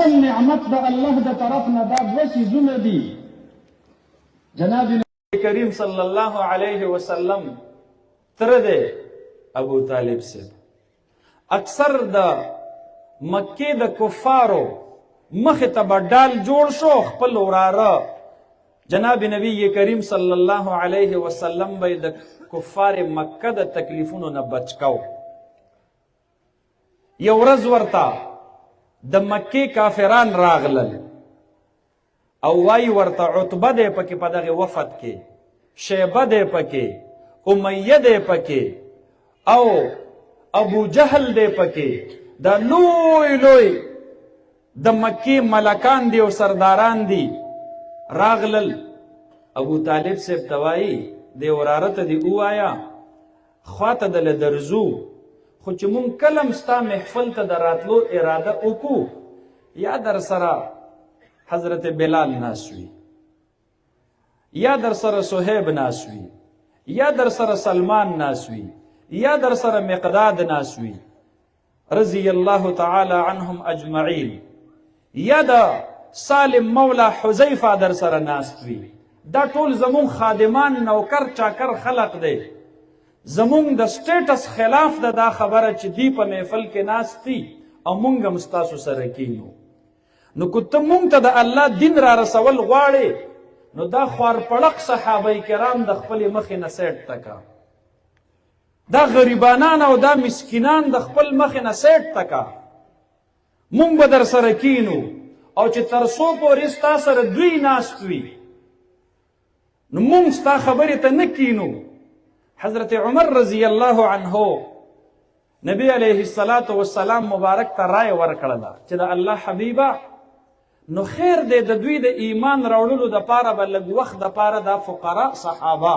اصل نعمت دا اللہ دا طرف نہ دا دو چیزوں دی. جناب نبی کریم صلی اللہ علیہ وسلم تردے ابو طالب سے اکثر دا مکی دا کفارو مخطبہ ڈال جوڑ شو خپل ورارا جناب نبی کریم صلی اللہ علیہ وسلم بے دا کفار مکہ دا تکلیفونو نا بچکاو. یو ورځ ورتا د مکی کافران راغلل او وای ورته عتبه دے پکې په دغه وفد کې، شیبه دے پکې، امیہ دے پکې او ابو جہل دے پکې. دا لوی لوی د مکی ملکان دی او سرداران دی راغلل. ابو طالب سے ابتوائی دی ورارت دی اوایا خوات دل درزو خو چې مون کلم ستا محفل ته دراتلو اراده وکو یا در سره حضرت بلال ناسوی یا در سره صہیب ناسوی یا در سره سلمان ناسوی یا در سره مقداد ناسوی رضی اللہ تعالی عنہم اجمعین یا دا سالم مولا حذیفہ در سره ناستوی. دا ټول زمون خادمان نوکر چاکر خلق دے. زمون د سٹیٹس خلاف دا خبره چې دی په محفل کې ناستی او مونږ مستاسو سره کینو. نو کته مونږ ته د الله دین را رسول غواړي نو دا خوار پړق صحابه کرام د خپل مخ نه سیټ تکا، دا غریبانان او دا مسکینان د خپل مخ نه سیټ تکا. مونږ به در سره کینو او چې ترسو پورې ستا سره دوی ناستوي نو مونږ ستا خبرې ته نه کینو. حضرت عمر رضی اللہ عنہ نبی علیہ السلام مبارک تا رائے ورکڑلا چې دا اللہ حبیبا نو خیر دے دا دوی دا ایمان راوڑلو دا پارا با لگ وقت دا پارا دا فقراء صحابہ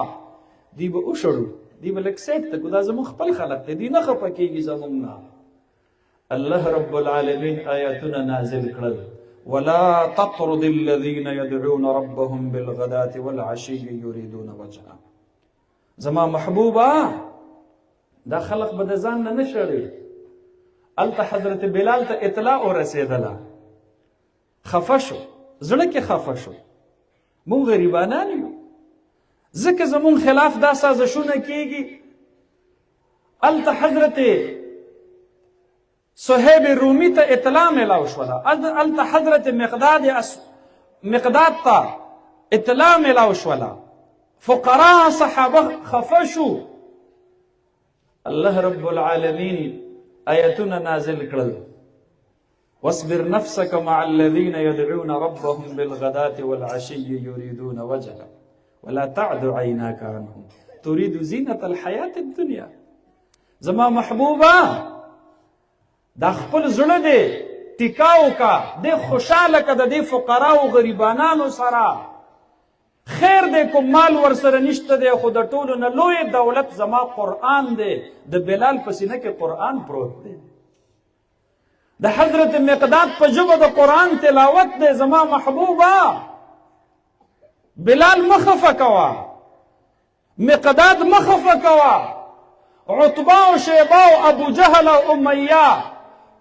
دی با اشڑو دی با لگ سیٹ تکو دا زمون خپل خلق تے دی نخپا کی گی زموننا. اللہ رب العالمین آیاتنا نازل کرد ولا تطرد الذین يدعون ربهم بالغداة والعشی یریدون وجہا. زما محبوبا دا خلق بدزان نہ نشڑی. التا حضرت بلال تا اطلاع اور رسیدلا خفشو زڑک خفشو مون غریبانانیو ذکر زمون خلاف دا سازشونه کیگی. التا حضرت صہیب رومی تا اطلاع ملاو شولا، التا حضرت مقداد تا اطلاع ملاو شولا، فقراء صحابہ خفشو. اللہ رب العالمین آیتنا نازل کرل واصبر نفسك مع الذين يدعون ربهم بالغداة والعشي يريدون وجهه ولا تعد عيناك عنهم تريد زينة الحياة الدنيا. زما محبوبا دا خپل زړه دے ٹکاو کا دے خوشاله کا دے فقراء و غریبانانو سرا خیر دے کو مال ورسره نشته دے خود ټولو نه لوی دولت زما قرآن دے. د بلال پسینه کې قرآن پروت دے، د حضرت مقداد په ژبه د قرآن تلاوت دے. زما محبوبا بلال مخفه کوا، مقداد مخفه کوا، عتبہ و شیبہ و ابو جہل و امیہ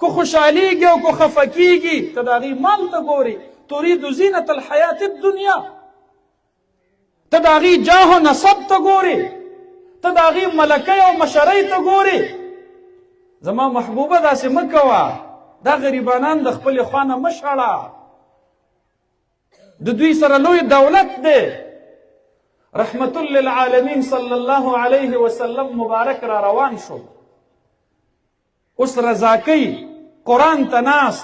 کو خوشحالی گی و کو خفکی گی تداغی مال تا گوری ترید زینت الحیات الدنیا، تداغی جاہ و نصب تا گوری، تداغی ملکی و مشرعی تا گوری. زما محبوبہ دا سے مکوا، دا غریبانان دا خپل خوانا مشعلا، دوی سر لوی دولت دے. رحمت للعالمین صلی اللہ علیہ وسلم مبارک را روان شو. اس رضاکی قرآن تناس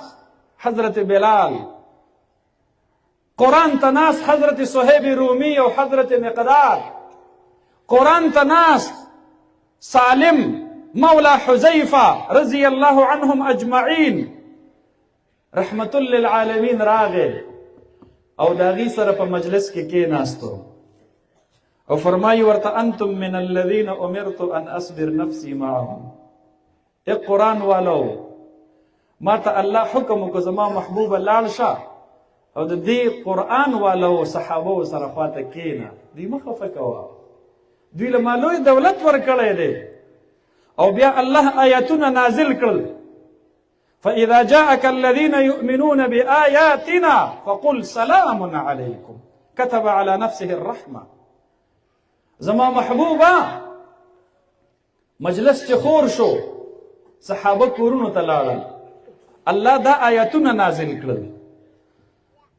حضرت بلال، قرآن تناس حضرت صہیب رومی و حضرت مقداد، قرآن تناس سالم مولا حذیفہ رضی اللہ عنہم اجمعین. رحمت للعالمین راغے او داغی سر پا مجلس کے ناستو او فرمائی ورطا انتم من الذین امرت ان اصبر نفسی معهم. ایک قرآن والو ما تا اللہ حکم کو زما محبوب لال شاہ او دی قرآن والو صحابو سرخوات کینا دی مخفکوا دی لمالوی دولت ورکڑے دے او بیا اللہ آیاتنا نازل کرل فإذا جاءك الذين يؤمنون بآياتنا فقل سلام عليكم كتب على نفسه الرحمة. زما محبوبا مجلس چې خور شو صحابه کورونو ته لاړل، الله دا آیاتونه نازل کړل.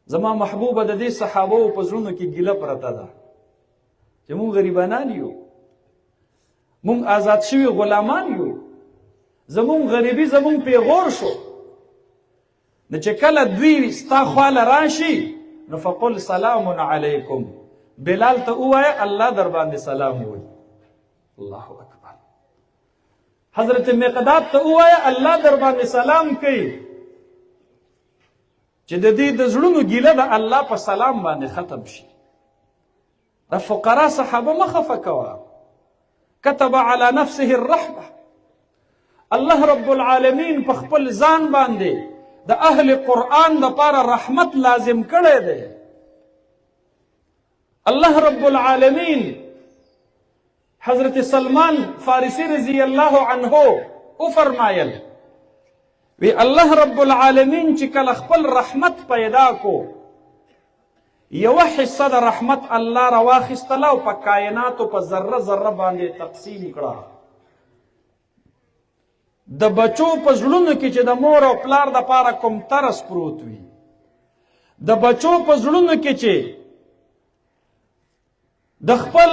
زما محبوبه د دې صحابه په زړونو کې ګیله پرته ده چې مونږ غریبانان یو، مونږ آزاد شوي غلامان یو، زمون غریبی زمون پیغور شو. نو چې کله دوی ستا خواله راشي نو فقل سلام علیکم، بلال ته ووایه الله در باندې سلام ووایي. الله اکبر. حضرت مقداد ته ووایه الله در باندې سلام کوي، چې د دې د زړونو ګیله د الله په سلام باندې ختم شي. د فقرا صحابه مه خفه کوه. كتب على نفسه الرحمه، الله رب العالمین په خپل ځان باندې د اهل قرآن دپاره رحمت لازم کړی دی. الله رب العالمین حضرت سلمان فارسی رضی الله عنه او فرمایل وی الله رب العالمین چې کله خپل رحمت پیدا کو، یو حصه د رحمت الله راواخیستله او په کائناتو په ذره ذره باندې تقسیم کړه. د بچو په زړونو کې چې د مور او پلار د پاره کوم ترس پروت وي، د بچو په زړونو کې چې د خپل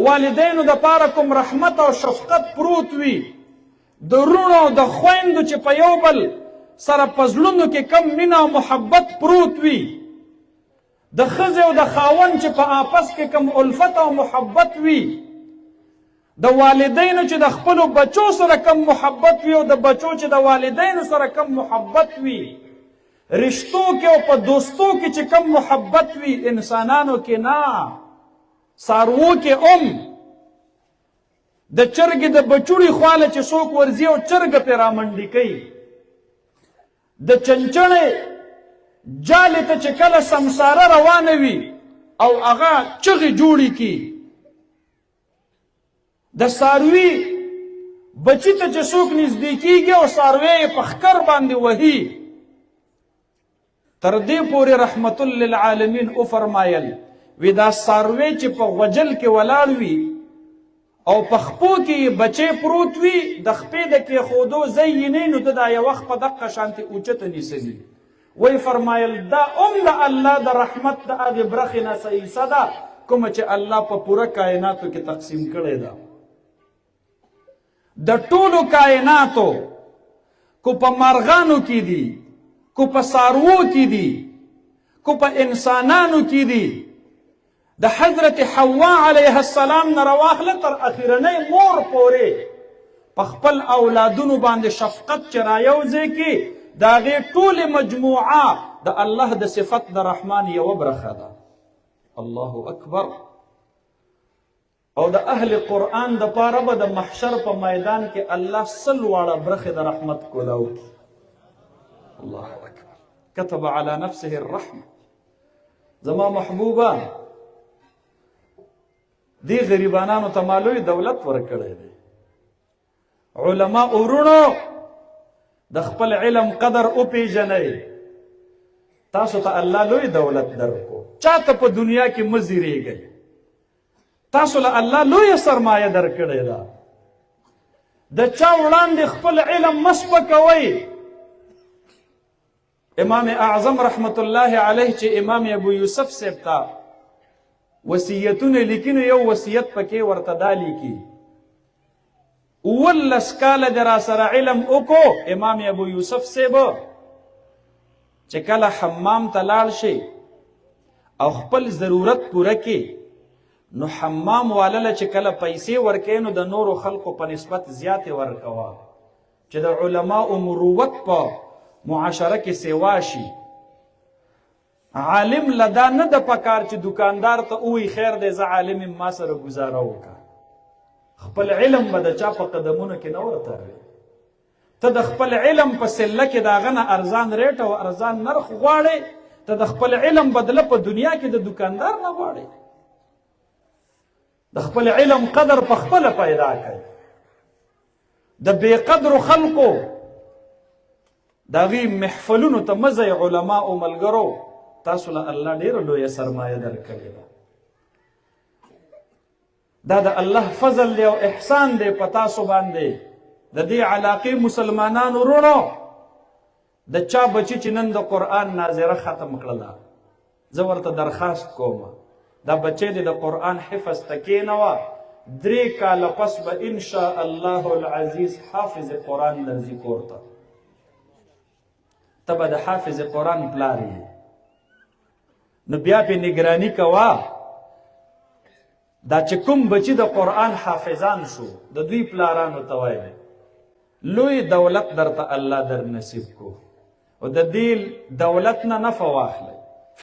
والدینو د پاره کوم رحمت او شفقت پروت وي، د رونو او د خویندو چې په یو بل سره په زړونو کې کم مینه او محبت پروت وي، د ښځې او د خاوند چې په آپس کې کم الفت او محبت وي، د والدینو چې د خپلو بچو سره کم محبت وي او د بچو چې د والدینو سره کم محبت وي، رشتو کې او په دوستو کې چې کم محبت وي، انسانانو کې نه، څاروو کې د چرګې د بچوړي خواله چې څوک ورځي او چرګه پرې رامنډي کوي، د چنچڼې جالې ته چې کله سمساره روانه وي او هغه چغې جوړې کړي، د څاروي بچي ته چې څوک نږدې کېږي او څاروی یې په ښکر باندې وهي، تر دې پورې رحمت للعالمین وفرمایل وی دا څاروی چې په غوجل کې ولاړ وي او په خپو کې بچی پروت وي، د خپې د کېښودو ځای یې نه نو ته دا یو وخت په دقه شانتې اوچته نیسلي. وی فرمایل دا د الله د رحمت د هغې برخې نه څه حصه ده کومه چې الله په پوره کائناتو کې تقسیم کړې ده. د ټولو کائناتو کو په مرغانو کې دي، کو په څاروو کې دي، کو په انسانانو کې دي، د حضرت حوا علیه السلام نه راواخله تر اخرنۍ مور پورې په خپل اولادونو باندې شفقت چې رایوځی کړي، د هغې ټولې مجموعه د الله د صفت د رحمان یوه برخه ده. الله اکبر. او د اهل قرآن د پاره به د محشر په میدان کې الله 100 واړه برخې د رحمت کولاو کړي. الله اکبر. كتب على نفسه الرحمه. زما محبوبه دی غریبانانو ته مالوی دولت ورکړی دی. علما ورونو د خپل علم قدر وپیژنئ. تاسو ته الله لوی دولت درکو، چاته په دنیا کې مه زیریږئ. تاسو له الله لویه سرمایه درکړې ده. د چا وړاندې خپل علم مه سپکوئ. امام اعظم رحمت الله علیه چې امام ابو یوسف صاحب ته وصیتونه لیکي، یو وصیت پکې ورته دا لیکي 19 کاله د را سره علم وکړو. امام ابو یوسف صاحب چې کله حمام ته لاړ شي او خپل ضرورت پوره کړي، نو حمام واله چې کله پیسې ورکوي نو د نورو خلقو په نسبت زیاتې ورکوه، چې د علماء مروت په معاشره کې سیوا شي. عالم لدا نه د پکار چې دکاندار ته ووایي خیر دی زه عالم یم ما سره ګزاره وکړه. خپل علم به د چا په قدمونو کې نه ورتاوي. ته د خپل علم په سله کې د هغه نه ارزان ریټ او ارزان نرخ غواړې، ته د خپل علم بدله په دنیا کې د دکاندار نه غواړې. د خپل علم قدر په خپله پیدا کړئ. د بې قدرو خلقو د هغوی محفلونو ته مه ځئ علماء او ملګرو تاسو له الله ډېره لویه سرمایه درکړې ده دا د الله فضل دی او احسان دی په تاسو باندې د دې علاقې مسلمانانو وروڼو د چا بچي چې نن د قرآن ناظره ختم کړله زه ورته درخواست کوم دا بچی دی د قرآن حفظ ته کښېنوه 3 کاله پس به انشاء الله العزیز حافظ قرآن درځي کور ته ته به د حافظ قرآن پلار یې نو بیا پې نگراني کوه دا چې کوم بچي د قرآن حافظان شو د دوی پلارانو ته وایي لوی دولت درته الله در نصیب کو او د دې دولت نه نفع واخلئ